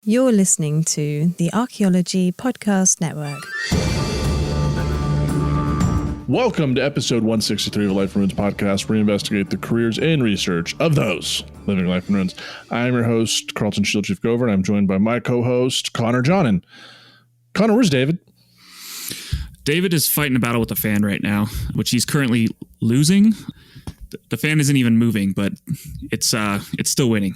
You're listening to the Archaeology Podcast Network. Welcome to episode 163 of Life in Ruins podcast, where we investigate the careers and research of those living life in ruins. I'm your host, Carlton Shield Chief Gover, and I'm joined by my co-host, Connor Johnen. Connor, where's David? David is fighting a battle with the fan right now, which he's currently losing. The fan isn't even moving, but it's still winning.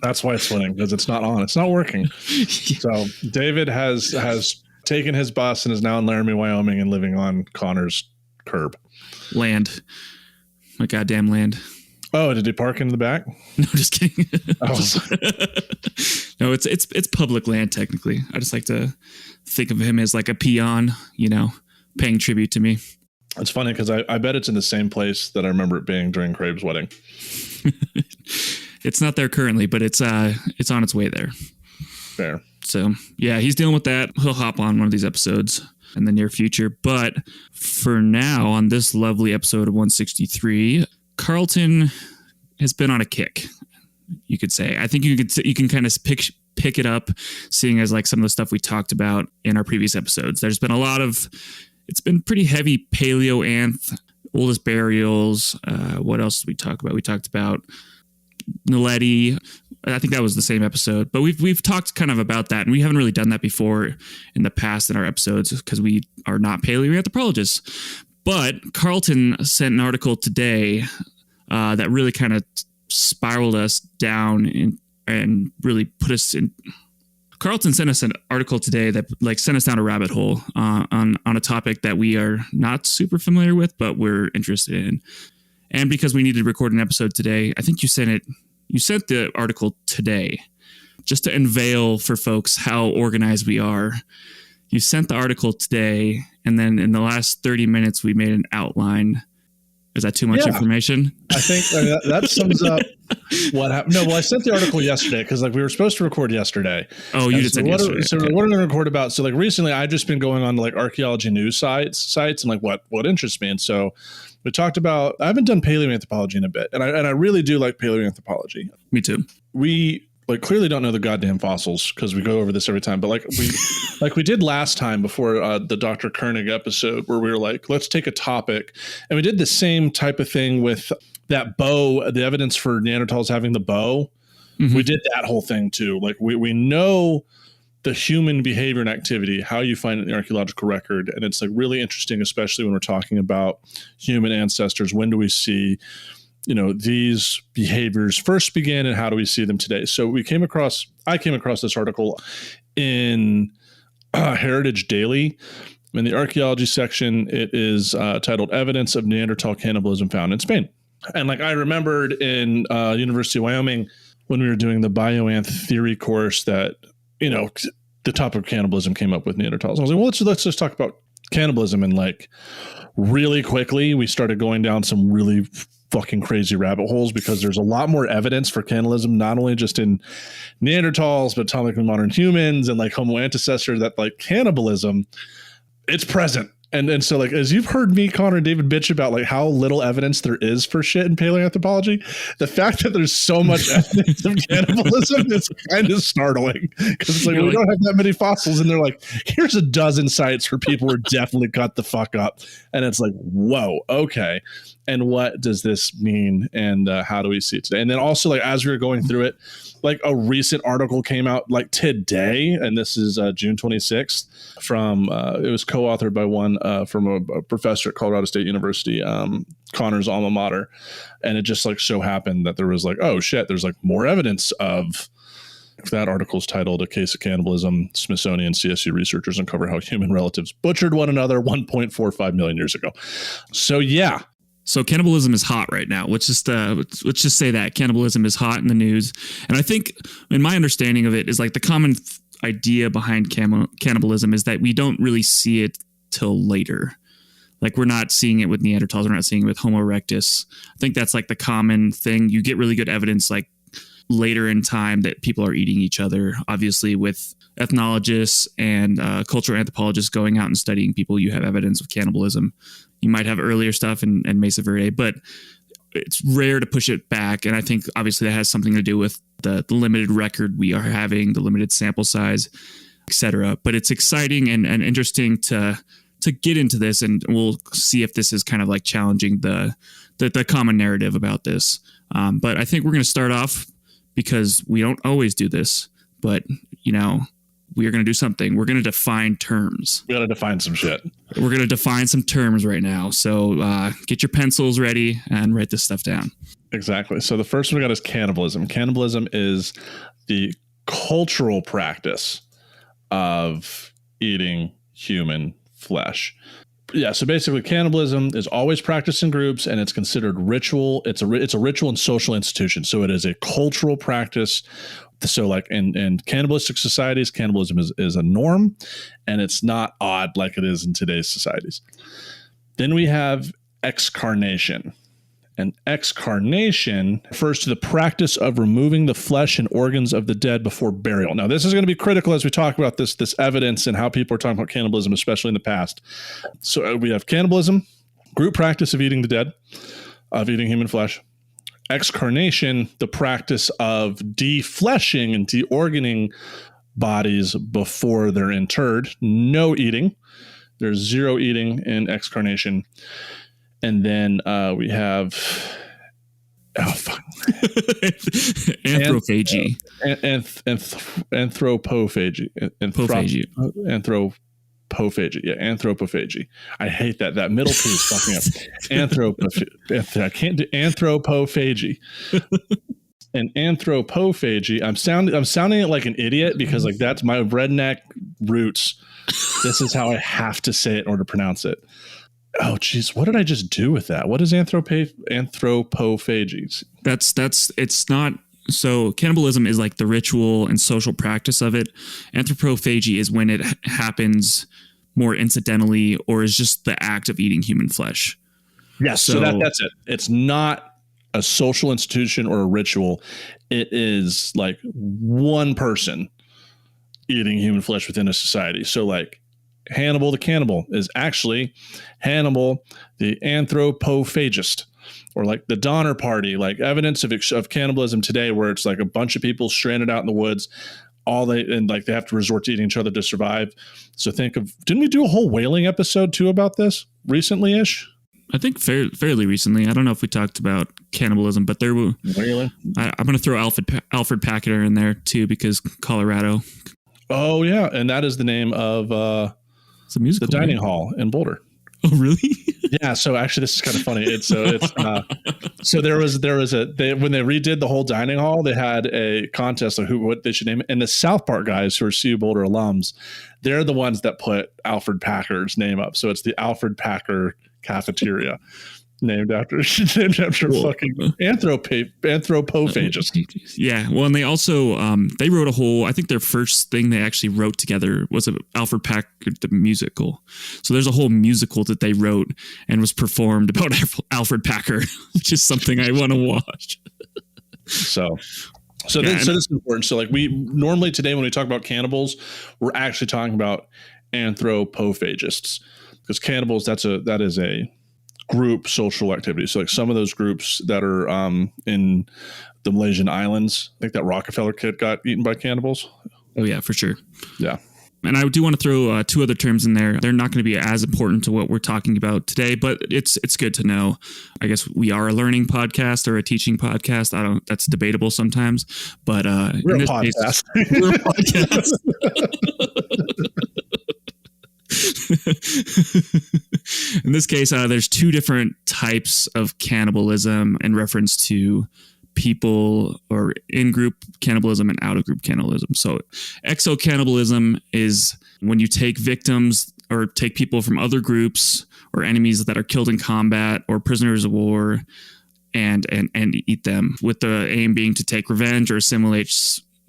That's why it's winning, because it's not on. It's not working. So David has taken his bus and is now in Laramie, Wyoming, and living on Connor's curb. Land. My goddamn land. Oh, did he park in the back? No, just kidding. Oh. No, it's public land, technically. I just like to think of him as like a peon, paying tribute to me. It's funny because I bet it's in the same place that I remember it being during Craig's wedding. It's not there currently, but it's on its way there. Fair. So, yeah, he's dealing with that. He'll hop on one of these episodes in the near future. But for now, on this lovely episode of 163, Carlton has been on a kick, you could say. I think you can kind of pick it up, seeing as like some of the stuff we talked about in our previous episodes. There's been it's been pretty heavy paleoanth, oldest burials. What else did we talk about? We talked about Naledi. I think that was the same episode, but we've talked kind of about that, and we haven't really done that before in the past in our episodes because we are not paleoanthropologists. But Carlton sent an article today that really kind of spiraled us down and really put us in. Carlton sent us an article today that sent us down a rabbit hole on a topic that we are not super familiar with, but we're interested in. And because we needed to record an episode today, I think you sent the article today just to unveil for folks how organized we are. You sent the article today, and then in the last 30 minutes, we made an outline. Is that too much information? I think that sums up what happened. No, well, I sent the article yesterday because we were supposed to record yesterday. Oh, you did send yesterday. So what are we going to record about? So recently, I've just been going on to archaeology news sites and what interests me. And so we talked about, I haven't done paleoanthropology in a bit, and I really do like paleoanthropology. Me too. We clearly don't know the goddamn fossils because we go over this every time, but we did last time before the Dr. Koenig episode where we were let's take a topic, and we did the same type of thing with that bow, the evidence for Neanderthals having the bow. Mm-hmm. We did that whole thing too. We know the human behavior and activity, how you find it in the archaeological record, and it's really interesting, especially when we're talking about human ancestors. When do we see these behaviors first begin, and how do we see them today? So I came across this article in Heritage Daily. In the archaeology section, it is titled "Evidence of Neanderthal Cannibalism Found in Spain." And I remembered in University of Wyoming when we were doing the bioanth theory course that, the topic of cannibalism came up with Neanderthals. I was like, well, let's just talk about cannibalism. And really quickly, we started going down some really fucking crazy rabbit holes because there's a lot more evidence for cannibalism, not only just in Neanderthals, but atomically modern humans and Homo antecessor, that cannibalism, it's present. And so as you've heard me, Connor, and David bitch about how little evidence there is for shit in paleoanthropology, the fact that there's so much evidence of cannibalism is kind of startling because we don't have that many fossils, and they're here's a dozen sites where people were definitely cut the fuck up, and it's whoa, okay, and what does this mean, and how do we see it today? And then also as we were going through it, a recent article came out today, and this is June 26th from it was co-authored by one from a professor at Colorado State University, Connor's alma mater, and it just so happened that there was oh shit, there's more evidence of that. Article's titled "A Case of Cannibalism: Smithsonian CSU Researchers Uncover How Human Relatives Butchered One Another 1.45 million years ago." So yeah. So cannibalism is hot right now. Let's just say that cannibalism is hot in the news. And I think, in my understanding of it, is the common idea behind cannibalism is that we don't really see it till later. We're not seeing it with Neanderthals. We're not seeing it with Homo erectus. I think that's the common thing. You get really good evidence later in time that people are eating each other. Obviously, with ethnologists and cultural anthropologists going out and studying people, you have evidence of cannibalism. You might have earlier stuff in Mesa Verde, but it's rare to push it back. And I think obviously that has something to do with the limited record we are having, the limited sample size, etc. But it's exciting and interesting to get into this, and we'll see if this is kind of like challenging the common narrative about this. But I think we're going to start off, because we don't always do this, but we are going to do something. We're going to define terms. We got to define some shit. We're going to define some terms right now. So get your pencils ready and write this stuff down. Exactly. So the first one we got is cannibalism. Cannibalism is the cultural practice of eating human flesh. Yeah, so basically cannibalism is always practiced in groups, and it's considered ritual. It's a ritual and social institution. So it is a cultural practice. So like in cannibalistic societies, cannibalism is a norm, and it's not odd like it is in today's societies. Then we have excarnation. And excarnation refers to the practice of removing the flesh and organs of the dead before burial. Now, this is going to be critical as we talk about this evidence and how people are talking about cannibalism, especially in the past. So we have cannibalism, group practice of eating the dead, of eating human flesh. Excarnation, the practice of defleshing and deorganing bodies before they're interred. No eating. There's zero eating in excarnation. And then we have anthrophagy. Anthropophagy. Anthropophagy. Yeah, anthropophagy. I hate that. That middle piece is fucking up. I can't do anthropophagy. And anthropophagy. I'm sounding it like an idiot because like that's my redneck roots. This is how I have to say it in order to pronounce it. Oh, geez. What did I just do with that? What is anthropophagy? It's not. So cannibalism is like the ritual and social practice of it. Anthropophagy is when it happens more incidentally, or is just the act of eating human flesh. Yes. So that's it. It's not a social institution or a ritual. It is like one person eating human flesh within a society. So like, Hannibal the cannibal is actually Hannibal the anthropophagist, or like the Donner Party, like evidence of cannibalism today, where it's like a bunch of people stranded out in the woods, they have to resort to eating each other to survive. So didn't we do a whole whaling episode too about this recently-ish? I think fairly recently. I don't know if we talked about cannibalism, but there were. Really? I'm going to throw Alfred Packeter in there too, because Colorado. Oh yeah, and that is the name of. It's a musical, the dining hall in Boulder. Oh, really? Yeah. So actually, this is kind of funny. So there was when they redid the whole dining hall, they had a contest of what they should name it. And the South Park guys, who are CU Boulder alums, they're the ones that put Alfred Packer's name up. So it's the Alfred Packer Cafeteria. Named after fucking anthropophagist. Yeah. Well, and they also they wrote a whole. I think their first thing they actually wrote together was Alfred Packer the musical. So there's a whole musical that they wrote and was performed about Alfred Packer, which is something I want to watch. So this is important. So like we normally today when we talk about cannibals, we're actually talking about anthropophagists, because cannibals that is a group social activity. So like some of those groups that are in the Malaysian islands, I think that Rockefeller kid got eaten by cannibals. Oh yeah, for sure. Yeah. And I do want to throw two other terms in there. They're not going to be as important to what we're talking about today, but it's good to know. I guess we are a learning podcast or a teaching podcast. That's debatable sometimes, but we're a podcast. We're a podcast. In this case, there's two different types of cannibalism in reference to people, or in-group cannibalism and out-of-group cannibalism. So exo-cannibalism is when you take victims or take people from other groups or enemies that are killed in combat or prisoners of war and eat them, with the aim being to take revenge or assimilate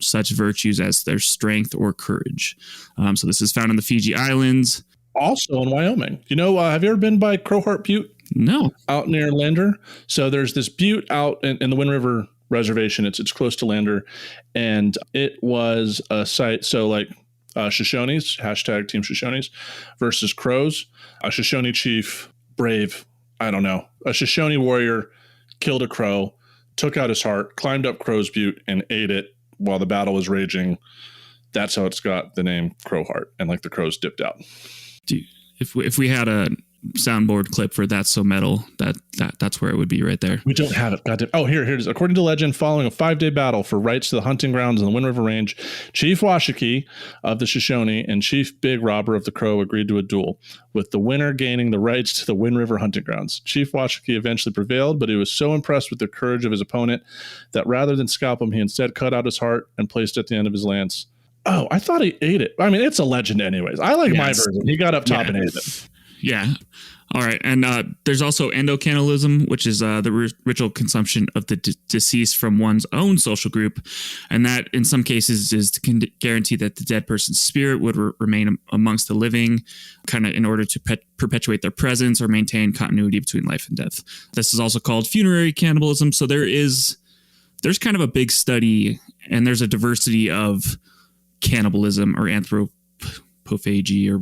such virtues as their strength or courage. So this is found in the Fiji Islands. Also in Wyoming. Have you ever been by Crowheart Butte? No. Out near Lander. So there's this butte out in the Wind River Reservation. It's close to Lander. And it was a site. So like Shoshones, hashtag Team Shoshones versus Crows. A Shoshone chief, brave, a Shoshone warrior killed a crow, took out his heart, climbed up Crow's Butte, and ate it while the battle was raging. That's how it's got the name Crow Heart, and like the crows dipped out. If we had a soundboard clip for That's So Metal, that's where it would be right there. We don't have it. Goddamn. Oh, here it is. According to legend, following a 5-day battle for rights to the hunting grounds in the Wind River Range, Chief Washakie of the Shoshone and Chief Big Robber of the Crow agreed to a duel, with the winner gaining the rights to the Wind River hunting grounds. Chief Washakie eventually prevailed, but he was so impressed with the courage of his opponent that rather than scalp him, he instead cut out his heart and placed it at the end of his lance. Oh, I thought he ate it. I mean, it's a legend anyways. I like my version. He got up top and ate it. Yeah. All right. And there's also endocannibalism, which is the ritual consumption of the deceased from one's own social group. And that in some cases is to guarantee that the dead person's spirit would remain amongst the living, kind of in order to perpetuate their presence or maintain continuity between life and death. This is also called funerary cannibalism. So there's kind of a big study, and there's a diversity of cannibalism or anthropophagy, or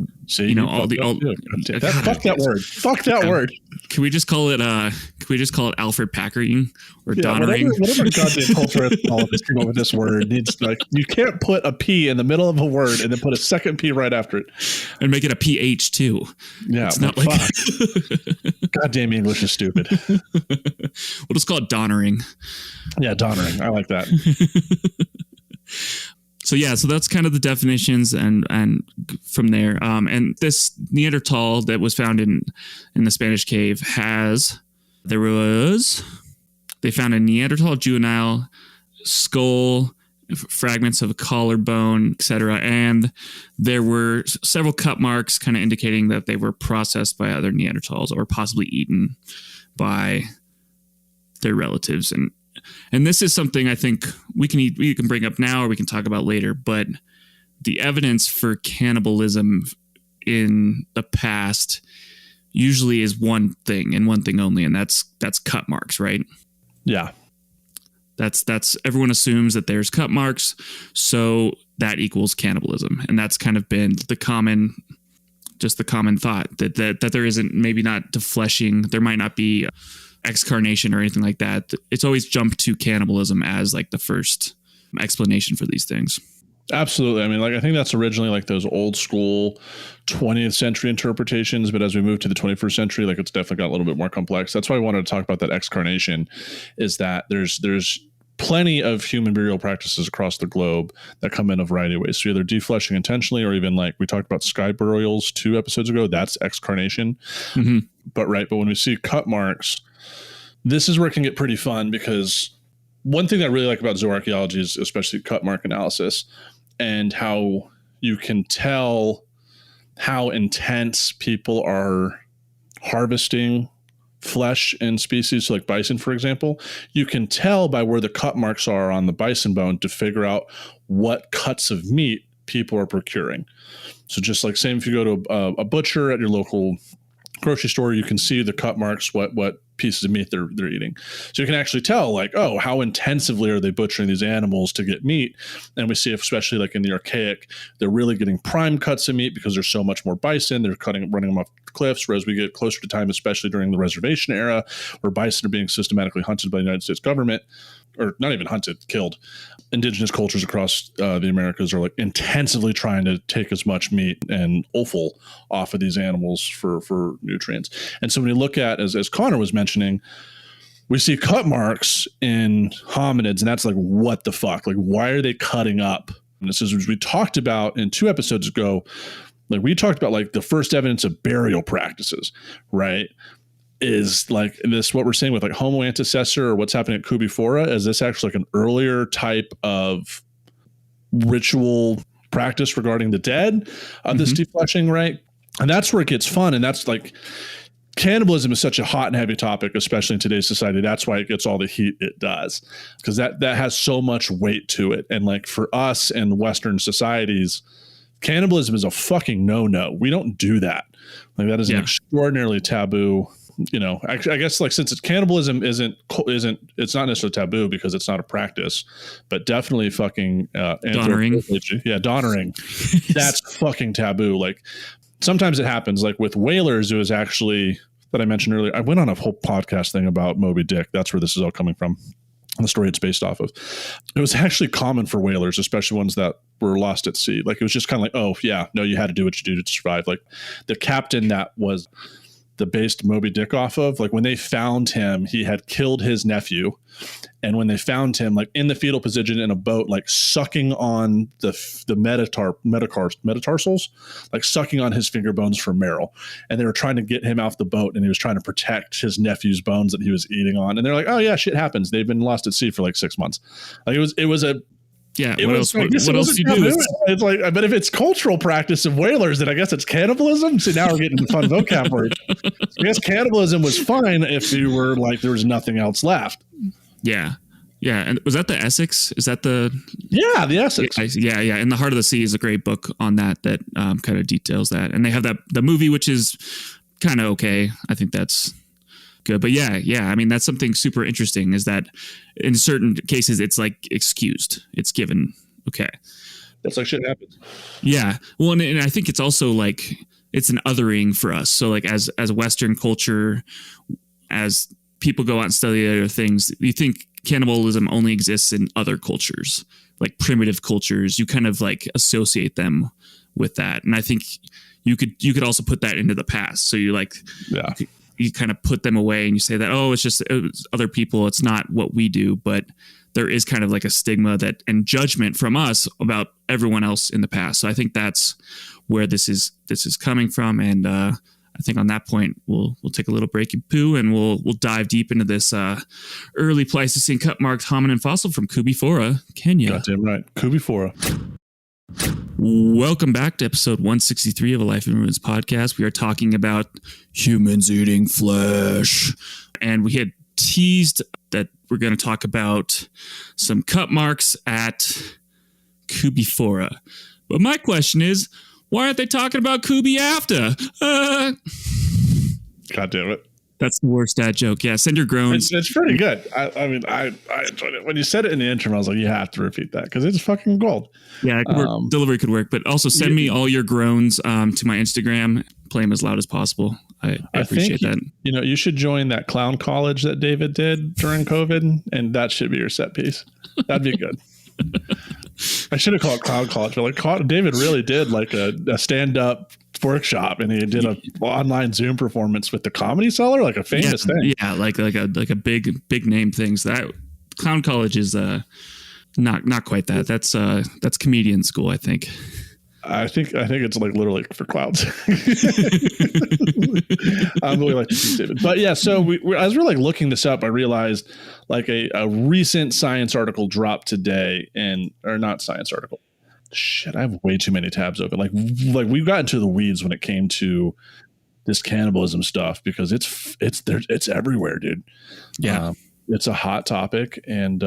fuck that word. Can we just call it Alfred Packarding or Donnering? Whatever goddamn culture anthropologists came up with this word needs, like, you can't put a P in the middle of a word and then put a second P right after it and make it a PH too. Yeah, it's not like goddamn English is stupid. We'll just call it Donnering. Yeah, Donnering. I like that. So that's kind of the definitions, and from there, and this Neanderthal that was found in the Spanish cave they found a Neanderthal juvenile skull, fragments of a collarbone, etc., and there were several cut marks, kind of indicating that they were processed by other Neanderthals or possibly eaten by their relatives. And this is something I think we can bring up now, or we can talk about later, but the evidence for cannibalism in the past usually is one thing and one thing only, and that's cut marks, right? Yeah. That's everyone assumes that there's cut marks, so that equals cannibalism. And that's kind of been the common thought that there isn't, maybe not defleshing, there might not be excarnation or anything like that. It's always jumped to cannibalism as like the first explanation for these things. Absolutely. I mean, like, I think that's originally like those old school 20th century interpretations, but as we move to the 21st century, like, it's definitely got a little bit more complex. That's why I wanted to talk about that excarnation, is that there's plenty of human burial practices across the globe that come in a variety of ways. So either defleshing intentionally, or even like we talked about sky burials 2 episodes ago, that's excarnation. Mm-hmm. But when we see cut marks, this is where it can get pretty fun, because one thing that I really like about zooarchaeology is especially cut mark analysis, and how you can tell how intense people are harvesting flesh in species. So like bison, for example, you can tell by where the cut marks are on the bison bone to figure out what cuts of meat people are procuring. So just like, same if you go to a butcher at your local grocery store, you can see the cut marks, what pieces of meat they're eating. So you can actually tell, like, oh, how intensively are they butchering these animals to get meat? And we see, especially like in the archaic, they're really getting prime cuts of meat because there's so much more bison. They're running them off the cliffs. Whereas we get closer to time, especially during the reservation era, where bison are being systematically hunted by the United States government, or not even hunted, killed. Indigenous cultures across the Americas are like intensively trying to take as much meat and offal off of these animals for nutrients. And so when you look at, as Connor was mentioning, we see cut marks in hominids, and that's like, what the fuck? Like, why are they cutting up? And this is, which we talked about in 2 episodes ago. Like, we talked about like the first evidence of burial practices, right? Is like this, what we're saying with like Homo antecessor, or what's happening at Kubifora, is this actually like an earlier type of ritual practice regarding the dead, this defleshing, right? And that's where it gets fun. And that's like, cannibalism is such a hot and heavy topic, especially in today's society. That's why it gets all the heat it does, because that has so much weight to it. And like, for us in Western societies, cannibalism is a fucking no-no. We don't do that. Like, that is an extraordinarily taboo. You know, I guess, like, since cannibalism isn't, it's not necessarily taboo because it's not a practice, but definitely fucking Donnering. Yeah, Donnering. That's fucking taboo. Like, sometimes it happens. Like with whalers, it was actually that I mentioned earlier. I went on a whole podcast thing about Moby Dick. That's where this is all coming from. The story it's based off of. It was actually common for whalers, especially ones that were lost at sea. Like, it was just kind of like, oh yeah, no, you had to do what you do to survive. Like, the captain that was the based Moby Dick off of, like, when they found him, he had killed his nephew. And when they found him, like, in the fetal position in a boat, like sucking on the metatarsals, like sucking on his finger bones for marrow. And they were trying to get him off the boat, and he was trying to protect his nephew's bones that he was eating on. And they're like, oh yeah, shit happens. They've been lost at sea for like 6 months. Like, it was a, yeah. What else do you do? It's like, but if it's cultural practice of whalers, then I guess it's cannibalism. So now we're getting fun vocab words. I guess cannibalism was fine if you were like, there was nothing else left. Yeah. Yeah. And was that the Essex? Is that the Essex? Yeah. In the Heart of the Sea is a great book on that kind of details that. And they have the movie, which is kind of okay. I think that's good. But yeah. I mean, that's something super interesting, is that in certain cases, it's like excused. It's given. Okay. That's like shit happens. Yeah. Well, and I think it's also like, it's an othering for us. So like as Western culture, as people go out and study other things, you think cannibalism only exists in other cultures, like primitive cultures. You kind of like associate them with that. And I think you could also put that into the past. So you like, yeah, you kind of put them away and you say that, oh, it's other people. It's not what we do. But there is kind of like a stigma that and judgment from us about everyone else in the past. So I think that's where this is coming from. And I think on that point, we'll take a little break and poo, and we'll dive deep into this early Pleistocene cut-marked hominin fossil from Kubifora, Kenya. Goddamn right, Kubifora. Welcome back to episode 163 of A Life in Ruins podcast. We are talking about humans eating flesh. And we had teased that we're going to talk about some cut marks at Kubifora. But my question is, why aren't they talking about Kubi after? God damn it. That's the worst dad joke. Yeah, send your groans. It's pretty good. I mean, I enjoyed it. When you said it in the intro, I was like, you have to repeat that because it's fucking gold. Yeah, it could work. Delivery could work. But also send me all your groans to my Instagram. Play them as loud as possible. I appreciate that. You know, you should join that clown college that David did during COVID, and that should be your set piece. That'd be good. I should have called it clown college, but like David really did like a stand-up workshop, and he did a online Zoom performance with the Comedy Cellar, like a famous thing. Yeah, like a big name things. That clown college is not quite that. That's comedian school, I think. I think it's like literally for clowns. I really like to see David, but yeah. So as we're like looking this up, I realized like a recent science article dropped today, or not science article. Shit, I have way too many tabs open. Like we've gotten to the weeds when it came to this cannibalism stuff because it's everywhere, dude. Yeah, it's a hot topic, and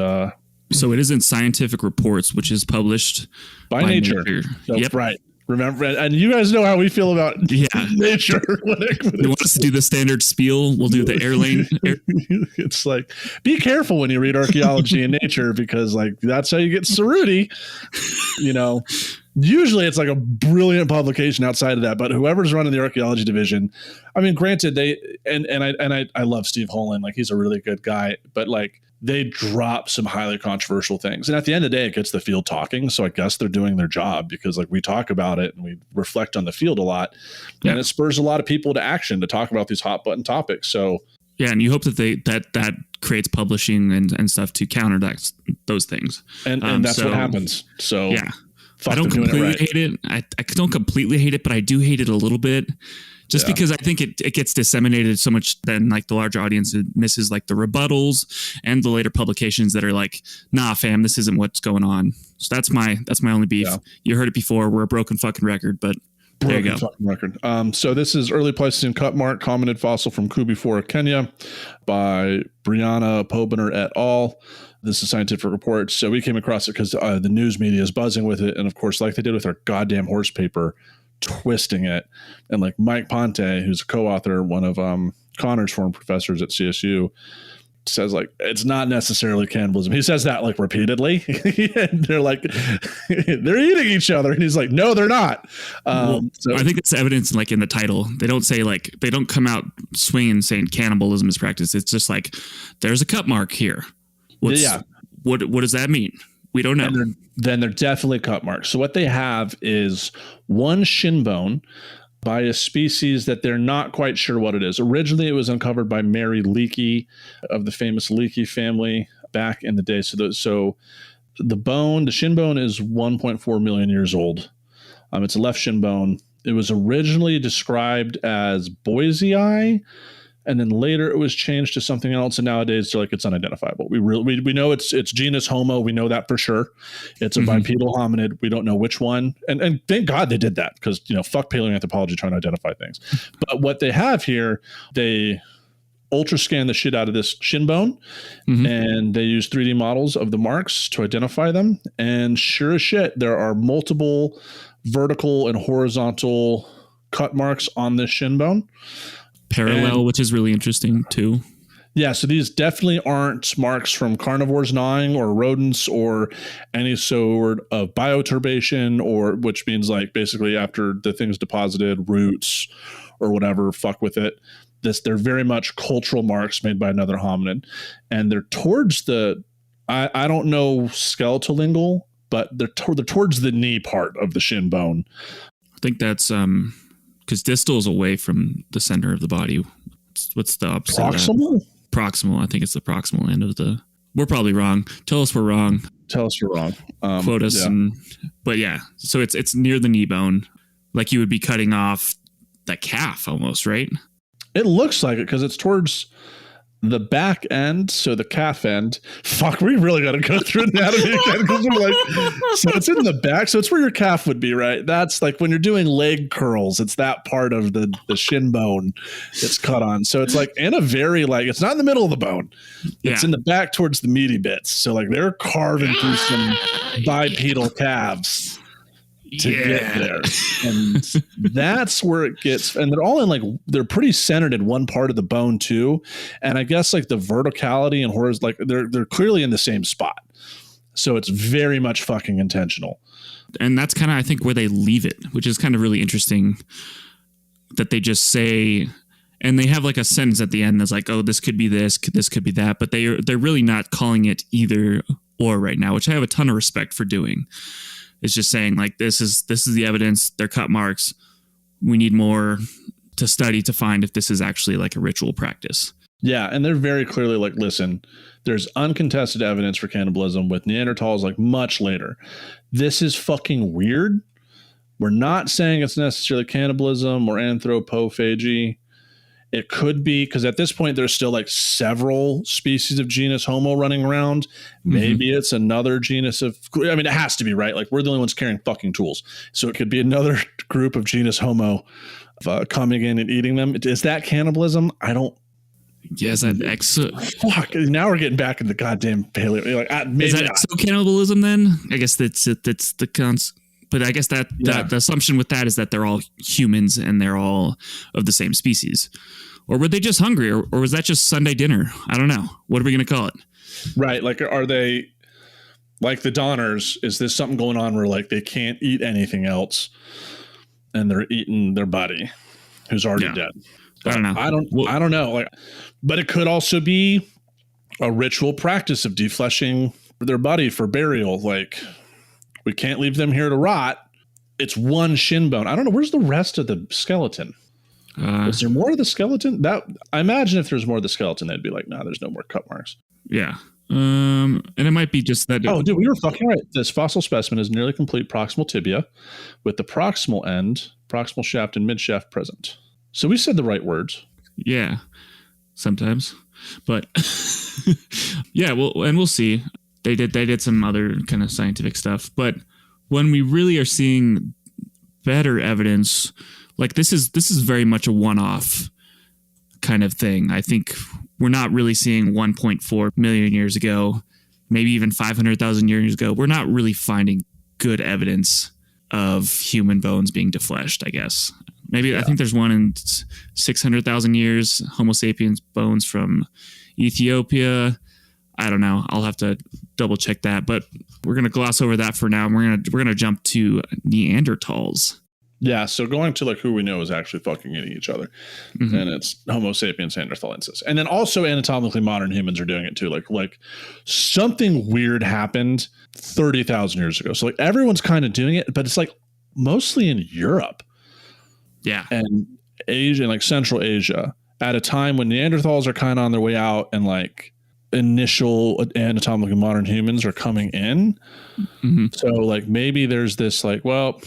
so it is in Scientific Reports, which is published by Nature. That's right. Remember, and you guys know how we feel about Nature. You want us to do the standard spiel? We'll do the airlane. It's like, be careful when you read Archaeology and Nature, because like that's how you get cerruti. You know, usually it's like a brilliant publication outside of that, but whoever's running the Archaeology division, I mean, granted I love Steve Holland, like he's a really good guy, but like they drop some highly controversial things. And at the end of the day, it gets the field talking. So I guess they're doing their job because like we talk about it and we reflect on the field a lot, and it spurs a lot of people to action to talk about these hot button topics. So yeah, and you hope that that creates publishing and stuff to counter those things. And that's what happens. So yeah, I don't completely hate it. I don't completely hate it, but I do hate it a little bit. Just because I think it gets disseminated so much, then like the larger audience misses like the rebuttals and the later publications that are like, nah, fam, this isn't what's going on. So that's my only beef. Yeah. You heard it before. We're a broken fucking record, but there you go. Fucking record. So this is early Pleistocene cut mark hominid fossil from Kubifora, Kenya, by Brianna Pobiner et al. This is Scientific Reports. So we came across it because the news media is buzzing with it, and of course, like they did with our goddamn horse paper, twisting it. And like Mike Ponte, who's a co-author, one of Connor's former professors at CSU, says like it's not necessarily cannibalism. He says that like repeatedly. And they're like they're eating each other, and he's like, no, they're not. So I think it's evidence like in the title. They don't say like they don't come out swinging saying cannibalism is practiced. It's just like there's a cut mark here. What does that mean? We don't know. Then they're definitely cut marks. So what they have is one shin bone by a species that they're not quite sure what it is. Originally, it was uncovered by Mary Leakey of the famous Leakey family back in the day. So the shin bone is 1.4 million years old. It's a left shin bone. It was originally described as Boisei, and then later it was changed to something else. And nowadays, it's unidentifiable. We know it's genus Homo. We know that for sure. It's a bipedal hominid. We don't know which one. And thank God they did that, because fuck paleoanthropology trying to identify things. But what they have here, they ultra scan the shit out of this shin bone, and they use 3D models of the marks to identify them. And sure as shit, there are multiple vertical and horizontal cut marks on this shin bone. Parallel, which is really interesting too. Yeah, so these definitely aren't marks from carnivores gnawing or rodents or any sort of bioturbation, or which means like basically after the thing's deposited, roots or whatever, fuck with it. They're very much cultural marks made by another hominid, and they're towards the I don't know skeletal lingual, but they're towards the knee part of the shin bone. I think that's because distal is away from the center of the body. What's the opposite? Proximal? Proximal. I think it's the proximal end of the. We're probably wrong. Tell us we're wrong. Tell us we're wrong. Quote us. Yeah. But yeah, so it's near the knee bone, like you would be cutting off the calf almost, right? It looks like it because it's towards the back end, so the calf end. Fuck, we really got to go through anatomy again, because we're like, so it's in the back, so it's where your calf would be, right? That's like when you're doing leg curls, it's that part of the shin bone it's cut on. So it's like in a very like, it's not in the middle of the bone. It's in the back towards the meaty bits. So like they're carving through some bipedal calves to get there, and that's where it gets. And they're all in like, they're pretty centered in one part of the bone too, and I guess like the verticality and horizontal, like they're clearly in the same spot, so it's very much fucking intentional. And that's kind of, I think, where they leave it, which is kind of really interesting, that they just say, and they have like a sentence at the end that's like, oh, this could be this could be that, but they're really not calling it either or right now, which I have a ton of respect for doing. It's just saying like, this is the evidence. They're cut marks. We need more to study to find if this is actually like a ritual practice. Yeah. And they're very clearly like, listen, there's uncontested evidence for cannibalism with Neanderthals like much later. This is fucking weird. We're not saying it's necessarily cannibalism or anthropophagy. It could be, because at this point there's still like several species of genus Homo running around. Maybe it's another genus of, I mean, it has to be, right? Like we're the only ones carrying fucking tools. So it could be another group of genus Homo coming in and eating them. Is that cannibalism? I don't. Yes, fuck. Now we're getting back in the goddamn paleo. Like, maybe is that so cannibalism then? I guess that's the but I guess that the assumption with that is that they're all humans and they're all of the same species. Or were they just hungry? Or was that just Sunday dinner? I don't know. What are we going to call it? Right. Like, are they like the Donners? Is this something going on where like they can't eat anything else and they're eating their buddy who's already dead? I don't know. I don't know. Like, but it could also be a ritual practice of defleshing their body for burial. Like, we can't leave them here to rot. It's one shin bone. I don't know. Where's the rest of the skeleton? Is there more of the skeleton? That I imagine if there's more of the skeleton, they'd be like, nah, there's no more cut marks. Yeah. And it might be just that. Oh, dude, we were fucking right. This fossil specimen is nearly complete proximal tibia with the proximal end, proximal shaft, and mid shaft present. So we said the right words. Yeah, sometimes, but yeah, we'll see. They did some other kind of scientific stuff, but when we really are seeing better evidence, like this is very much a one-off kind of thing. I think we're not really seeing 1.4 million years ago, maybe even 500,000 years ago. We're not really finding good evidence of human bones being defleshed, I guess. Maybe I think there's one in 600,000 years, Homo sapiens bones from Ethiopia. I don't know. I'll have to double check that, but we're going to gloss over that for now. We're going to jump to Neanderthals. Yeah, so going to like who we know is actually fucking eating each other, and it's Homo sapiens neanderthalensis, and then also anatomically modern humans are doing it too. Like something weird happened 30,000 years ago, so like everyone's kind of doing it, but it's like mostly in Europe, and Asia, and like Central Asia, at a time when Neanderthals are kind of on their way out, and like initial anatomically modern humans are coming in. So like maybe there's this like, well,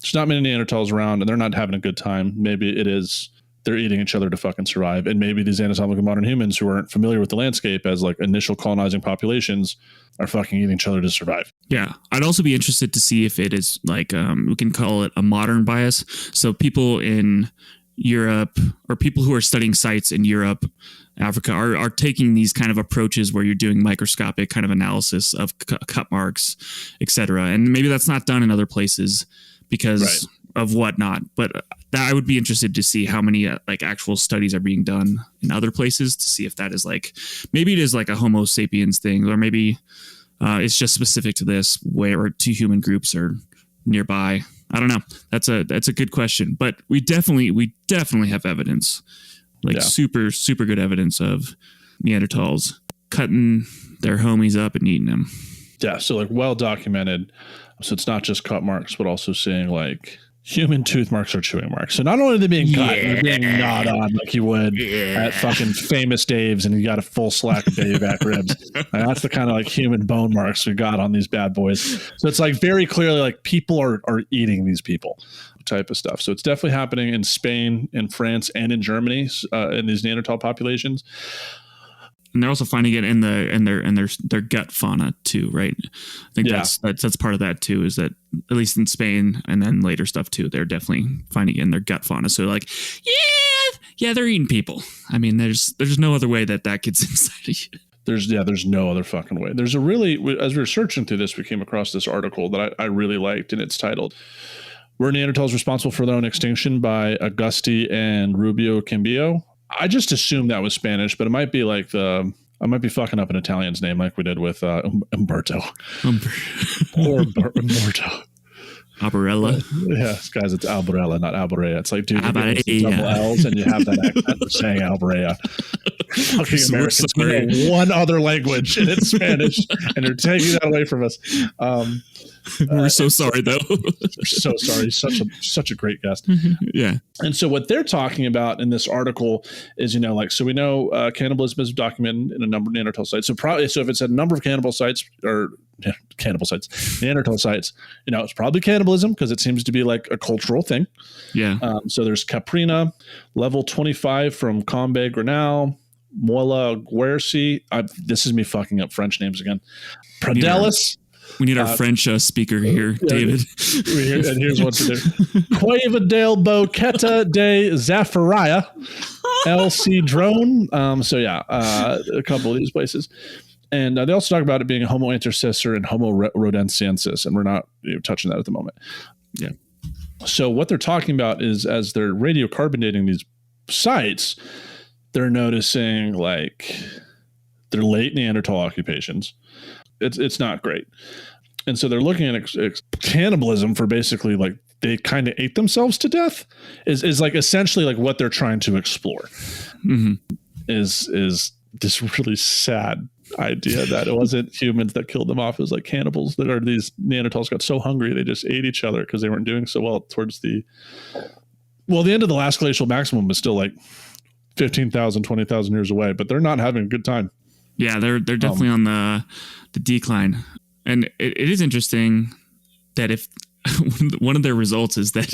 there's not many Neanderthals around and they're not having a good time. Maybe it is they're eating each other to fucking survive. And maybe these anatomically modern humans who aren't familiar with the landscape as like initial colonizing populations are fucking eating each other to survive. Yeah. I'd also be interested to see if it is like, we can call it a modern bias. So people in Europe or people who are studying sites in Europe, Africa are taking these kind of approaches where you're doing microscopic kind of analysis of cut marks, etc. And maybe that's not done in other places because of whatnot. But I would be interested to see how many like actual studies are being done in other places to see if that is like, maybe it is like a Homo sapiens thing, or maybe it's just specific to this where two human groups are nearby. I don't know. That's a good question, but we definitely have evidence, like super, super good evidence of Neanderthals cutting their homies up and eating them. Yeah. So like well documented. So it's not just cut marks, but also seeing like human tooth marks or chewing marks. So not only are they being cut, they're being gnawed on like you would at fucking Famous Dave's and you got a full slack of baby back ribs. Like, that's the kind of like human bone marks we got on these bad boys. So it's like very clearly like people are eating these people type of stuff. So it's definitely happening in Spain, in France, and in Germany in these Neanderthal populations. And they're also finding it in their gut fauna too, right? I think that's part of that too, is that at least in Spain and then later stuff too, they're definitely finding it in their gut fauna. So like, they're eating people. I mean, there's no other way that gets inside of you. There's no other fucking way. There's a really, as we were searching through this, we came across this article that I really liked, and it's titled, "Were Neanderthals Responsible for Their Own Extinction?" by Augusti and Rubio Cambio. I just assumed that was Spanish, but it might be like I might be fucking up an Italian's name like we did with Umberto. Or Umberto. Albarella. Yeah, guys, it's Albarella, not Alborea. It's like, dude, you double L's and you have that accent of saying Alborea. Fucking Americans know one other language, and it's Spanish, and they're taking that away from us. We're so sorry, though. We're so sorry. Such a great guest. Yeah. And so what they're talking about in this article is, so we know cannibalism is documented in a number of Neanderthal sites. So if it's a number of Neanderthal sites, it's probably cannibalism because it seems to be like a cultural thing. Yeah. So there's Caprina, level 25 from Combe Grenal, Mola Guerci. This is me fucking up French names again. Pradelis. We need our French speaker here, David. And here's what to do. Cueva del Boqueta de Zafaria, LC Drone. A couple of these places. And they also talk about it being a Homo intercessor and Homo rhodensiensis, and we're not touching that at the moment. Yeah. So what they're talking about is as they're radiocarbonating these sites, they're noticing like they're late Neanderthal occupations. It's not great. And so they're looking at cannibalism for basically like they kind of ate themselves to death is like essentially like what they're trying to explore is this really sad idea that it wasn't humans that killed them off. It was like cannibals that are these Neanderthals got so hungry they just ate each other because they weren't doing so well towards the end of the last glacial maximum is still like 15,000, 20,000 years away, but they're not having a good time. Yeah, they're definitely on the decline. And it is interesting that if one of their results is that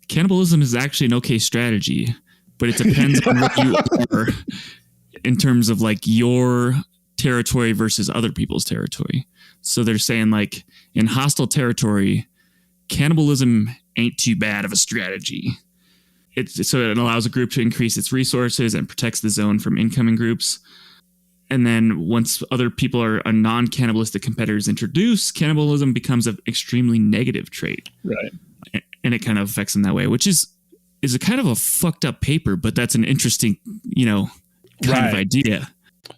cannibalism is actually an okay strategy, but it depends on what you are in terms of like your territory versus other people's territory. So they're saying like in hostile territory, cannibalism ain't too bad of a strategy. So it allows a group to increase its resources and protects the zone from incoming groups. And then once other people are non-cannibalistic competitors introduced, cannibalism becomes an extremely negative trait. Right. And it kind of affects them that way, which is a kind of a fucked up paper, but that's an interesting, kind of idea.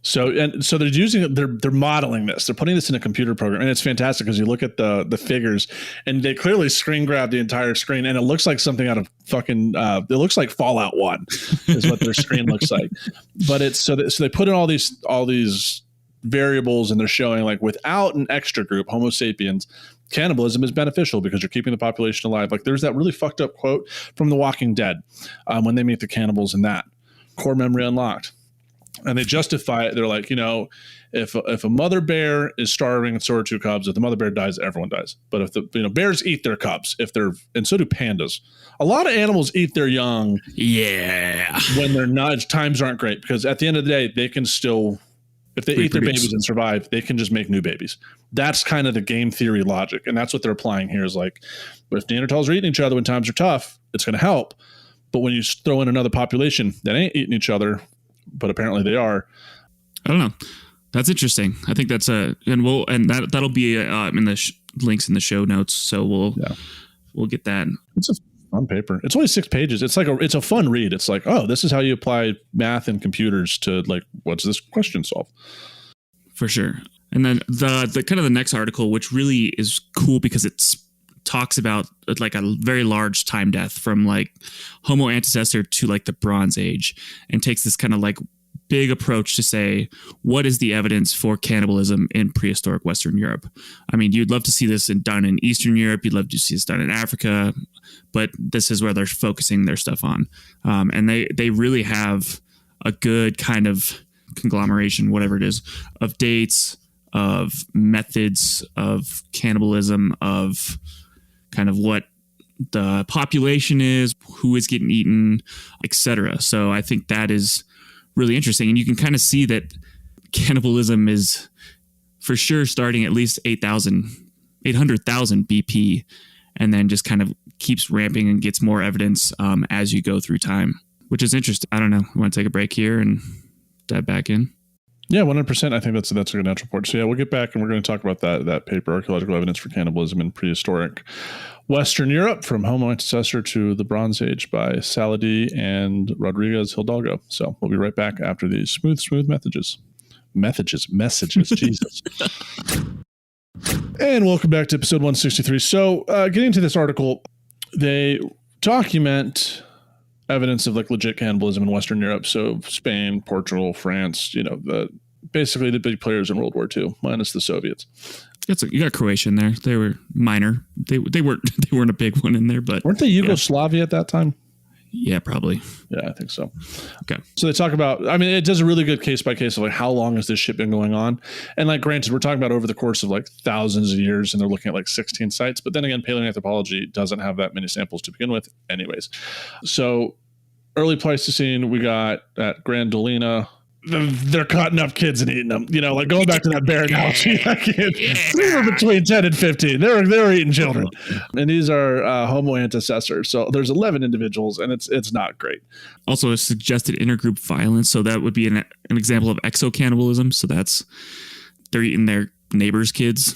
So they're using they're modeling this. They're putting this in a computer program, and it's fantastic because you look at the figures, and they clearly screen grab the entire screen, and it looks like something out of fucking. It looks like Fallout 1 is what their screen looks like. But it's so they put in all these variables, and they're showing like without an extra group, Homo sapiens, cannibalism is beneficial because you're keeping the population alive. Like there's that really fucked up quote from The Walking Dead when they meet the cannibals in that core memory unlocked. And they justify it. They're like, if a mother bear is starving and so are two cubs, if the mother bear dies, everyone dies. But if the bears eat their cubs, and so do pandas. A lot of animals eat their young. Yeah. When they're not, times aren't great because at the end of the day, they can still, if they eat their babies and survive, they can just make new babies. That's kind of the game theory logic. And that's what they're applying here is like, if Neanderthals are eating each other when times are tough, it's going to help. But when you throw in another population that ain't eating each other, but apparently they are. I don't know. That's interesting. I think that's that'll be in the links in the show notes. So we'll get that. It's a fun paper. It's only 6 pages. It's a fun read. It's like, oh, this is how you apply math and computers to like, what's this question solve? For sure. And then the kind of the next article, which really is cool because it's talks about like a very large time death from like Homo antecessor to like the Bronze Age, and takes this kind of like big approach to say, what is the evidence for cannibalism in prehistoric Western Europe? I mean, you'd love to see this done in Eastern Europe. You'd love to see this done in Africa, but this is where they're focusing their stuff on. And they really have a good kind of conglomeration, whatever it is, of dates, of methods of cannibalism, of kind of what the population is, who is getting eaten, etc. So I think that is really interesting. And you can kind of see that cannibalism is for sure starting at least 800,000 BP, and then just kind of keeps ramping and gets more evidence as you go through time, which is interesting. I don't know. You want to take a break here and dive back in? Yeah, 100%. I think that's a good natural point. So yeah, we'll get back and we're going to talk about that paper, Archaeological Evidence for Cannibalism in Prehistoric Western Europe from Homo antecessor to the Bronze Age by Saladí and Rodriguez Hidalgo. So we'll be right back after these smooth messages. Jesus. And welcome back to episode 163. So getting to this article, they document evidence of like legit cannibalism in Western Europe. So Spain, Portugal, France, basically the big players in World War II, minus the Soviets. You got Croatia in there. They were minor. They weren't a big one in there, but weren't they Yugoslavia at that time? Yeah, probably. Yeah, I think so. Okay. So they talk about, I mean, it does a really good case by case of like how long has this shit been going on? And like, granted, we're talking about over the course of like thousands of years, and they're looking at like 16 sites. But then again, paleoanthropology doesn't have that many samples to begin with anyways. So early Pleistocene, we got at Grandolina. They're cutting up kids and eating them. Like going back to that bear analogy. They were between 10 and 15. They were eating children. And these are Homo antecessors. So there's 11 individuals, and it's not great. Also, a suggested intergroup violence. So that would be an example of exocannibalism. So they're eating their neighbors' kids.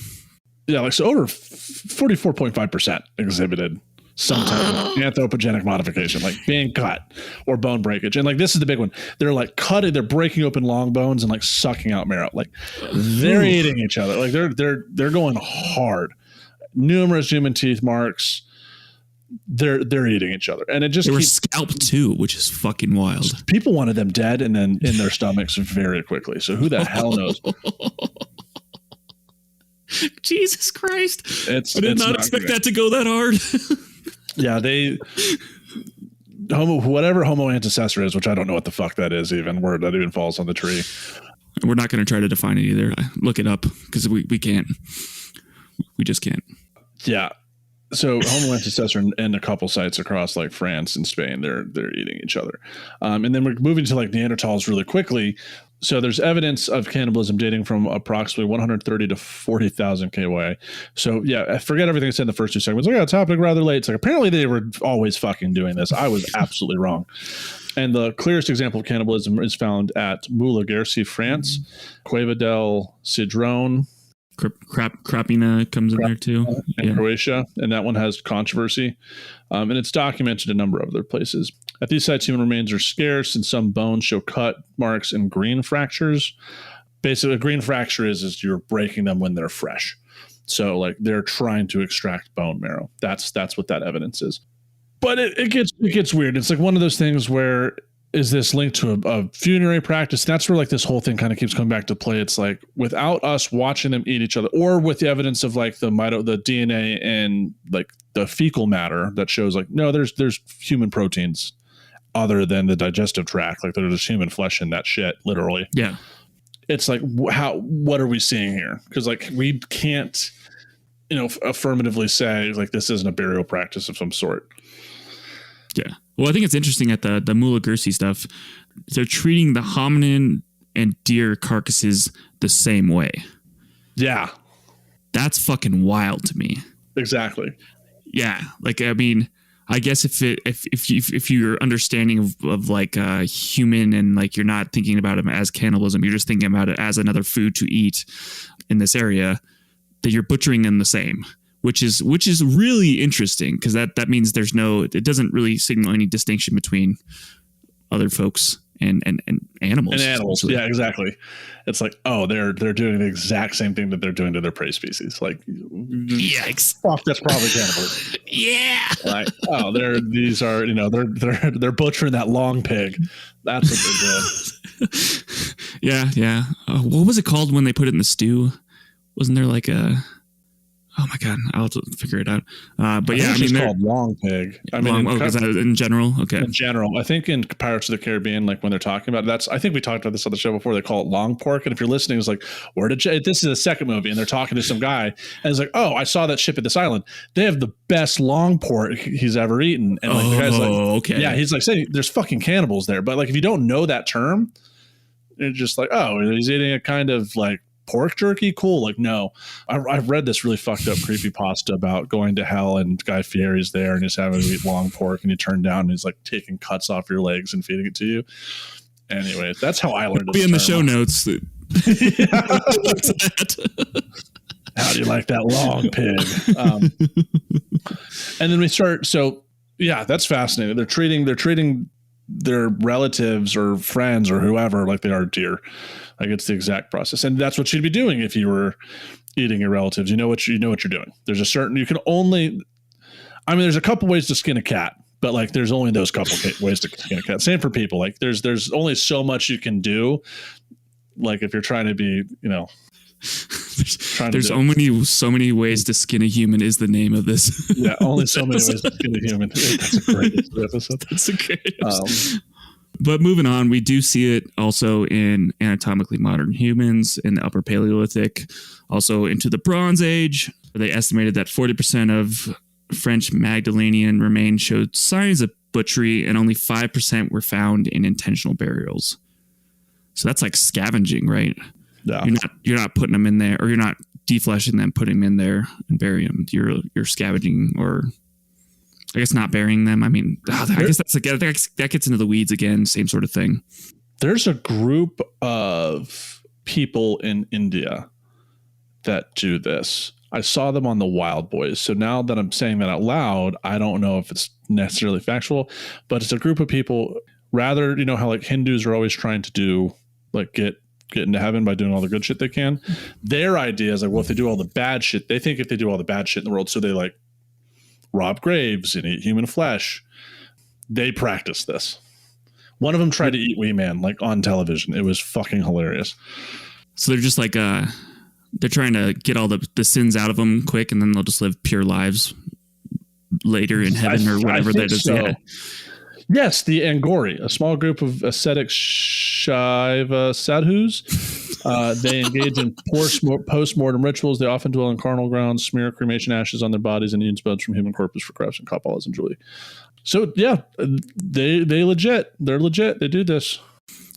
Yeah, like so over 44.5% exhibited some type of anthropogenic modification, like being cut or bone breakage. And like, this is the big one. They're like cutting, they're breaking open long bones and like sucking out marrow. Like they're eating each other. Like they're going hard. Numerous human teeth marks. They're eating each other. And it just, they were scalped too, which is fucking wild. People wanted them dead and then in their stomachs very quickly. So who the hell knows? Jesus Christ. I did not expect that to go that hard. Yeah, whatever Homo antecessor is, which I don't know what the fuck that is, even word that even falls on the tree. We're not going to try to define it either. Look it up because we can't. We just can't. Yeah. So Homo antecessor in a couple sites across like France and Spain, they're eating each other. And then we're moving to like Neanderthals really quickly. So there's evidence of cannibalism dating from approximately 130 to 40,000 KY. So yeah, I forget everything I said in the first 2 segments. I got a topic rather late. It's like apparently they were always fucking doing this. I was absolutely wrong. And the clearest example of cannibalism is found at Moula-Guercy, France, Cueva del Cedrone. Krapina comes in there too. In Croatia. And that one has controversy. And it's documented a number of other places. At these sites, human remains are scarce, and some bones show cut marks and green fractures. Basically, a green fracture is you're breaking them when they're fresh. So like they're trying to extract bone marrow. That's what that evidence is. But it gets weird. It's like one of those things where is this linked to a funerary practice? That's where like this whole thing kind of keeps coming back to play. It's like without us watching them eat each other, or with the evidence of like the DNA and like the fecal matter that shows like no, there's human proteins other than the digestive tract. Like there's human flesh in that shit, literally. Yeah. It's like what are we seeing here? Because like we can't, affirmatively say like this isn't a burial practice of some sort. Yeah. Well, I think it's interesting at the Mulagursi stuff. They're treating the hominin and deer carcasses the same way. Yeah. That's fucking wild to me. Exactly. Yeah. Like, I mean, I guess if you're understanding of like human and like you're not thinking about it as cannibalism, you're just thinking about it as another food to eat in this area, that you're butchering them the same. Which is really interesting because that means it doesn't really signal any distinction between other folks and animals. And animals, yeah, exactly. It's like, oh, they're doing the exact same thing that they're doing to their prey species. Like, yikes! Fuck, that's probably cannibalism. Yeah. Like, oh, they're butchering that long pig. That's what they're doing. Yeah. What was it called when they put it in the stew? Wasn't there like a? Oh my God, I'll have to figure it out. But yeah, I mean, they're called long pig. I mean, in general, okay. In general, I think in Pirates of the Caribbean, like when they're talking about it, I think we talked about this on the show before. They call it long pork, and if you're listening, it's like, this is a second movie, and they're talking to some guy, and it's like, oh, I saw that ship at this island. They have the best long pork he's ever eaten, and like the guy's like, okay, yeah, he's like saying there's fucking cannibals there, but like if you don't know that term, it's just like, oh, he's eating a kind of like pork jerky, cool. Like, no, I've read this really fucked up creepypasta about going to hell and Guy Fieri's there and he's having to eat long pork and you turn down and he's like taking cuts off your legs and feeding it to you. Anyway, that's how I learned. It'll be in the show notes. How do you like that long pig? And then we start. So yeah, that's fascinating. They're treating their relatives or friends or whoever like they are deer. Like it's the exact process, and that's what you'd be doing if you were eating your relatives. You know what you're doing. There's there's a couple ways to skin a cat, but like there's only those couple ways to skin a cat. Same for people. Like there's only so much you can do. Like if you're trying to be, there's so many ways to skin a human is the name of this. Yeah, only so many ways to skin a human. That's a great episode. That's a great episode. But moving on, we do see it also in anatomically modern humans in the Upper Paleolithic, also into the Bronze Age. They estimated that 40% of French Magdalenian remains showed signs of butchery, and only 5% were found in intentional burials. So that's like scavenging, right? Yeah. You're not putting them in there, or you're not defleshing them, putting them in there and burying them. You're scavenging, or I guess not burying them. I mean, I guess that gets into the weeds again. Same sort of thing. There's a group of people in India that do this. I saw them on the Wild Boys. So now that I'm saying that out loud, I don't know if it's necessarily factual, but it's a group of people. Rather, how like Hindus are always trying to do like get into heaven by doing all the good shit they can. Their idea is like, well, if they do all the bad shit, they think if they do all the bad shit in the world, so they like rob graves and eat human flesh. They practice this. One of them tried to eat Wee Man like on television. It was fucking hilarious. So they're just like they're trying to get all the sins out of them quick, and then they'll just live pure lives later in heaven or whatever that is. So. Yeah. Yes, the Angori, a small group of ascetic Shaiva sadhus. They engage in post-mortem rituals. They often dwell in carnal grounds, smear cremation ashes on their bodies, and use bones from human corpses for crafts and kapalas and jewelry. So yeah, they're legit. They do this.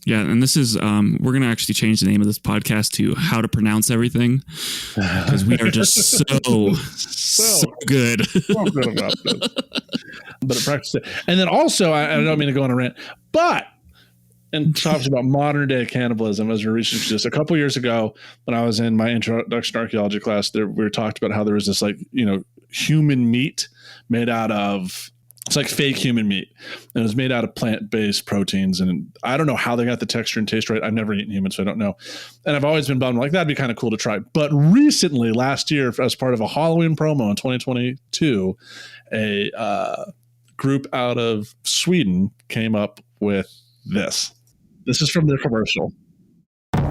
Yeah, and this is we're gonna actually change the name of this podcast to How to Pronounce Everything, because we are just so good. So good about this. But I practice it. And then also, I don't mean to go on a rant, but and talks about modern day cannibalism as we researched this. A couple years ago, when I was in my introduction to archaeology class, we were talked about how there was this like human meat made out of It's like fake human meat. And it was made out of plant-based proteins. And I don't know how they got the texture and taste right. I've never eaten human, so I don't know. And I've always been bummed. Like, that'd be kind of cool to try. But recently, last year, as part of a Halloween promo in 2022, a group out of Sweden came up with this. This is from their commercial. At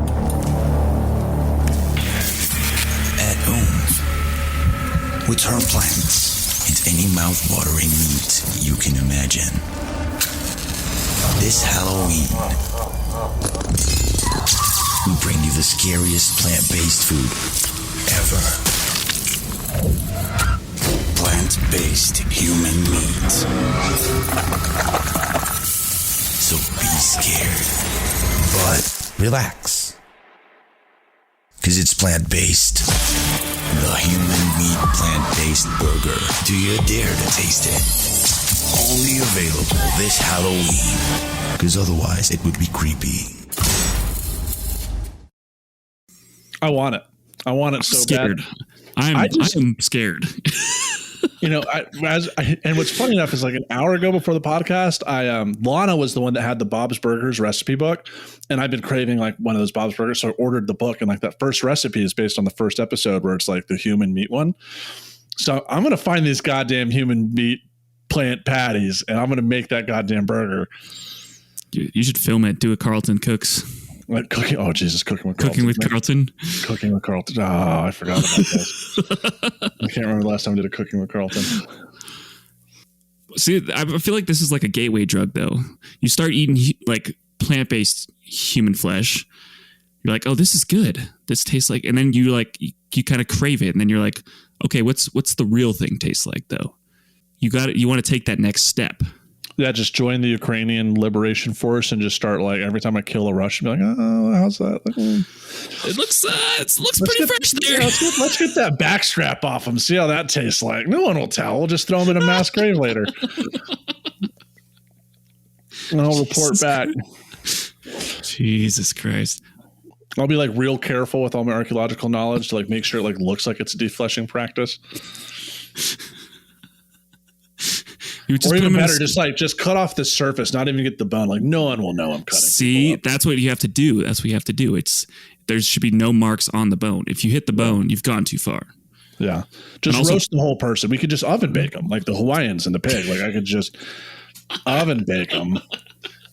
home, we turn plants into any mouth-watering meat you can imagine. This Halloween, we bring you the scariest plant-based food ever. Plant-based human meat. So be scared, but relax, because it's plant-based. The human meat plant-based burger. Do you dare to taste it? Only available this Halloween, because otherwise it would be creepy. I want it. I want it so scared. bad. I'm scared. You know, and what's funny enough is like an hour ago before the podcast, Lana was the one that had the Bob's Burgers recipe book, and I've been craving like one of those Bob's Burgers, so I ordered the book, and like that first recipe is based on the first episode where it's like the human meat one. So I'm gonna find these goddamn human meat plant patties, and I'm gonna make that goddamn burger. You should film it. Do a Carlton Cooks. Like cooking. Oh Jesus, cooking with Carlton. Cooking with Carlton. Cooking with Carlton. Oh, I forgot about this. I can't remember the last time I did a cooking with Carlton. See, I feel like this is like a gateway drug, though. You start eating like plant-based human flesh. You're like, oh, this is good. This tastes like, and then you kind of crave it, and then you're like, okay, what's the real thing taste like, though? You got it. You want to take that next step. Yeah, just join the Ukrainian Liberation Force and just start like every time I kill a Russian, be like, oh, how's that? It looks pretty fresh there. Yeah, let's get that backstrap off them. See how that tastes like. No one will tell. We'll just throw them in a mass grave later, and I'll report back. Jesus Christ! I'll be like real careful with all my archaeological knowledge to like make sure it like looks like it's a defleshing practice. Or even better, just cut off the surface, not even get the bone. Like no one will know I'm cutting. See, that's what you have to do. That's what you have to do. There should be no marks on the bone. If you hit the bone, you've gone too far. Yeah, just roast the whole person. We could just oven bake them like the Hawaiians and the pig. Like I could just oven bake them,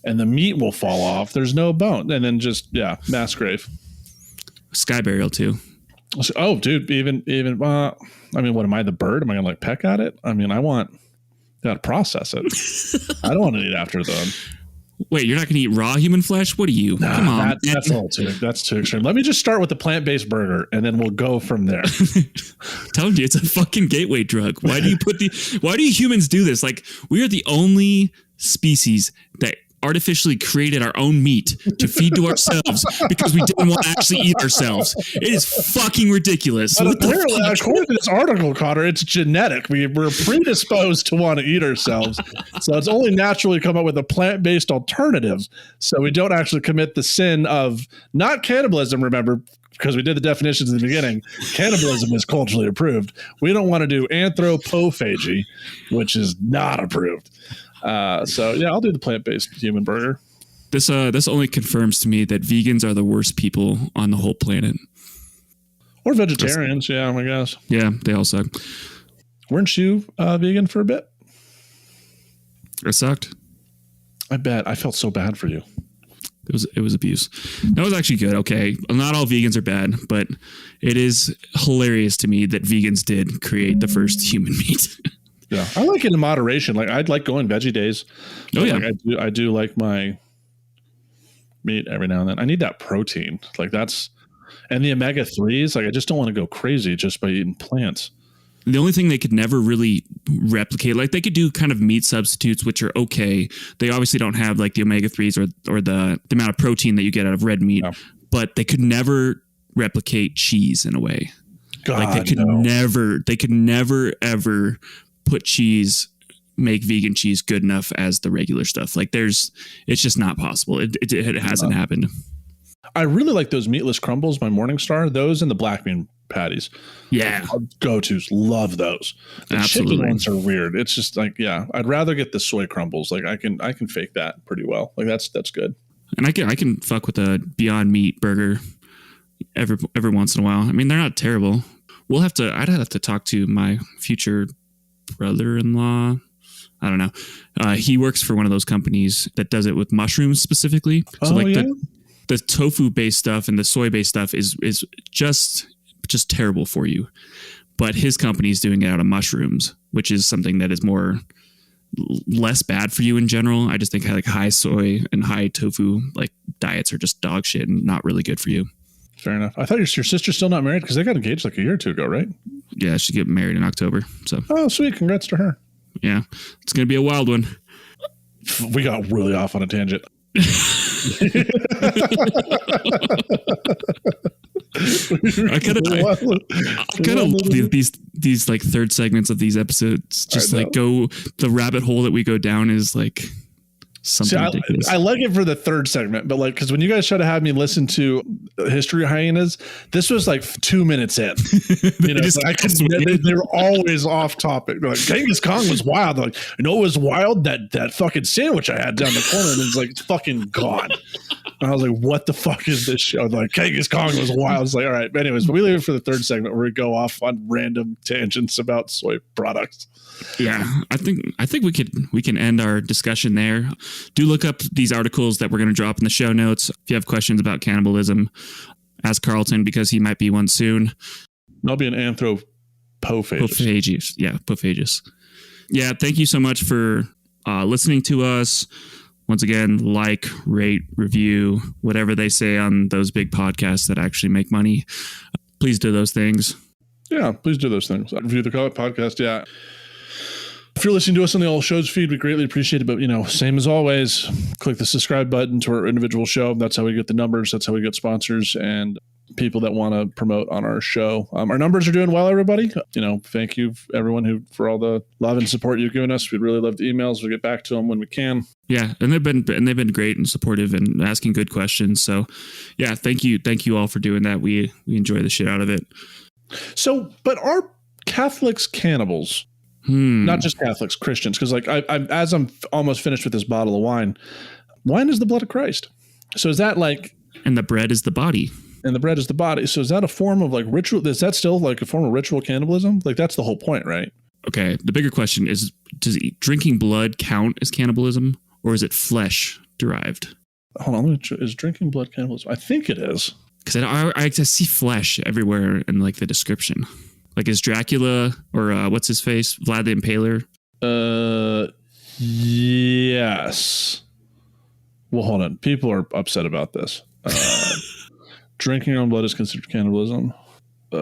and the meat will fall off. There's no bone, and then just mass grave, sky burial too. Oh, dude, even. I mean, what am I, the bird? Am I gonna like peck at it? I mean, got to process it. I don't want to eat after them. Wait, you're not going to eat raw human flesh? What are you? Come on. That's a little too. That's too extreme. Let me just start with the plant-based burger, and then we'll go from there. Told you, it's a fucking gateway drug. Why do you humans do this? Like, we are the only species that artificially created our own meat to feed to ourselves because we didn't want to actually eat ourselves. It is fucking ridiculous. But apparently, according to this article, Connor, it's genetic. We're predisposed to want to eat ourselves. So it's only naturally come up with a plant-based alternative. So we don't actually commit the sin of not cannibalism, remember, because we did the definitions in the beginning. Cannibalism is culturally approved. We don't want to do anthropophagy, which is not approved. So yeah, I'll do the plant-based human burger. This only confirms to me that vegans are the worst people on the whole planet. Or vegetarians, yeah, I guess. Yeah, they all suck. Weren't you vegan for a bit? It sucked. I bet. I felt so bad for you. It was abuse. That was actually good. Okay, not all vegans are bad, but it is hilarious to me that vegans did create the first human meat. Yeah, I like it in moderation. Like I'd like going veggie days. Oh yeah, like, I do like my meat every now and then. I need that protein. Like that's, and the omega-3s. Like I just don't want to go crazy just by eating plants. The only thing they could never really replicate, like they could do kind of meat substitutes, which are okay. They obviously don't have like the omega-3s or the amount of protein that you get out of red meat, but they could never replicate cheese in a way. God, like they could never ever put cheese, make vegan cheese good enough as the regular stuff. Like it's just not possible. It hasn't happened. I really like those meatless crumbles by Morningstar. Those and the black bean patties. Yeah. Go-tos. Love those. The Absolutely. chicken ones are weird. It's just like, yeah, I'd rather get the soy crumbles. Like I can fake that pretty well. Like that's good. And I can fuck with a Beyond Meat burger every once in a while. I mean, they're not terrible. I'd have to talk to my future brother-in-law. I don't know. He works for one of those companies that does it with mushrooms specifically. So the tofu based stuff and the soy based stuff is just terrible for you. But his company is doing it out of mushrooms, which is something that is less bad for you in general. I just think like high soy and high tofu like diets are just dog shit and not really good for you. Fair enough. I thought your sister's still not married because they got engaged like a year or two ago, right? Yeah, she get married in October. So sweet, congrats to her. Yeah, it's gonna be a wild one. We got really off on a tangent. I kind of love these like third segments of these episodes. Just like the rabbit hole that we go down is like something ridiculous. I like it for the third segment, but like because when you guys try to have me listen to History Hyenas, this was like 2 minutes in. You know, they were always off topic. They're like Genghis Khan was wild. They're like, it was wild that fucking sandwich I had down the corner and it's like fucking gone. And I was like, what the fuck is this show? Like Genghis Khan was wild. It's like, all right. But anyways, but we leave it for the third segment where we go off on random tangents about soy products. Yeah, I think we can end our discussion there. Do look up these articles that we're going to drop in the show notes. If you have questions about cannibalism, ask Carlton because he might be one soon. I'll be an anthropophagist. Yeah, pophagist. Yeah, thank you so much for listening to us. Once again, like, rate, review, whatever they say on those big podcasts that actually make money. Please do those things. Yeah, please do those things. Review the podcast. Yeah. If you're listening to us on the All Shows feed, we greatly appreciate it. But, same as always, click the subscribe button to our individual show. That's how we get the numbers. That's how we get sponsors and people that want to promote on our show. Our numbers are doing well, everybody. Thank you everyone for all the love and support you've given us. We'd really love the emails. We'll get back to them when we can. Yeah, and they've been great and supportive and asking good questions. So, yeah, thank you all for doing that. We enjoy the shit out of it. So, but are Catholics cannibals? Not just Catholics, Christians. Because as I'm almost finished with this bottle of wine is the blood of Christ. So is that like... And the bread is the body. And the bread is the body. So is that a form of like ritual? Is that still like a form of ritual cannibalism? Like that's the whole point, right? Okay. The bigger question is, does drinking blood count as cannibalism or is it flesh derived? Hold on. Is drinking blood cannibalism? I think it is. Because I see flesh everywhere in like the description. Like is Dracula or what's his face? Vlad the Impaler? Yes. Well, hold on. People are upset about this. Drinking your own blood is considered cannibalism. But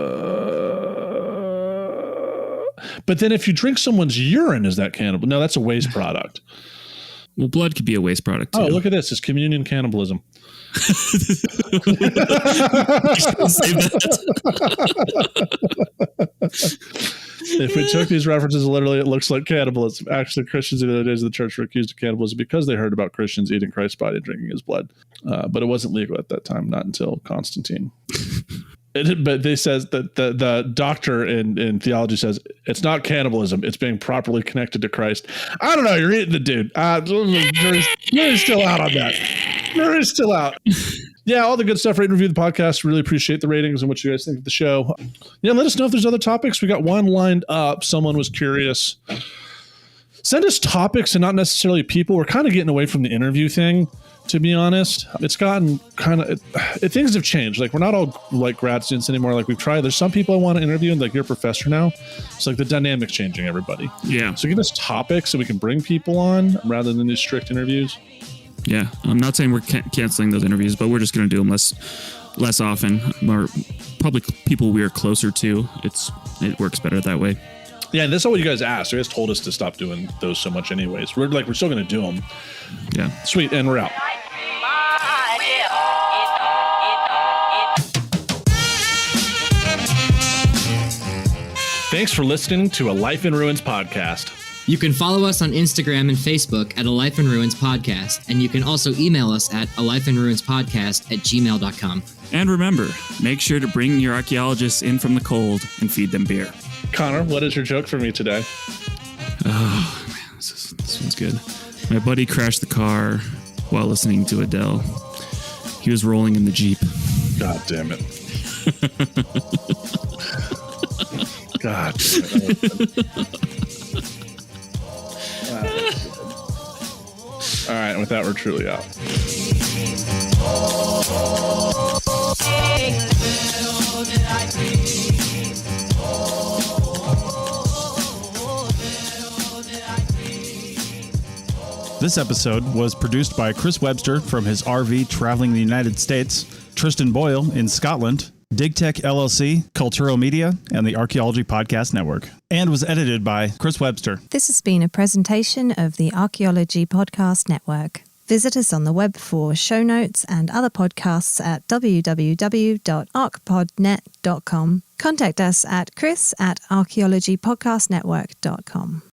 then if you drink someone's urine, is that cannibal? No, that's a waste product. Well, blood could be a waste product too. Oh, look at this. It's communion cannibalism. If we took these references literally, it looks like cannibalism. Actually, Christians in the days of the church were accused of cannibalism because they heard about Christians eating Christ's body and drinking his blood. But it wasn't legal at that time, not until Constantine. But they says that the doctor in theology says it's not cannibalism. It's being properly connected to Christ. I don't know. You're eating the dude. You're still out on that. You're still out. Yeah, all the good stuff. Rate and review the podcast. Really appreciate the ratings and what you guys think of the show. Yeah, let us know if there's other topics. We got one lined up. Someone was curious. Send us topics and not necessarily people. We're kind of getting away from the interview thing, to be honest. It's gotten kind of things have changed. Like we're not all like grad students anymore. Like we've tried. There's some people I want to interview, and like you're a professor now. It's like the dynamic's changing. Everybody. Yeah. So give us topics so we can bring people on rather than these strict interviews. Yeah, I'm not saying we're canceling those interviews, but we're just going to do them less often. More probably people we are closer to. It works better that way. Yeah, and that's all you guys asked. You guys told us to stop doing those so much anyways. We're still going to do them. Yeah. Sweet, and we're out. Thanks for listening to A Life in Ruins podcast. You can follow us on Instagram and Facebook at A Life in Ruins Podcast, and you can also email us at alifeinruinspodcast@gmail.com. And remember, make sure to bring your archaeologists in from the cold and feed them beer. Connor, what is your joke for me today? Oh, man, this one's good. My buddy crashed the car while listening to Adele. He was rolling in the Jeep. God damn it. God damn it. All right, and with that, we're truly out. This episode was produced by Chris Webster from his RV traveling the United States, Tristan Boyle in Scotland, DigTech LLC, Culturo Media, and the Archaeology Podcast Network, and was edited by Chris Webster. This has been a presentation of the Archaeology Podcast Network. Visit us on the web for show notes and other podcasts at www.archpodnet.com. Contact us at chris@archaeologypodcastnetwork.com.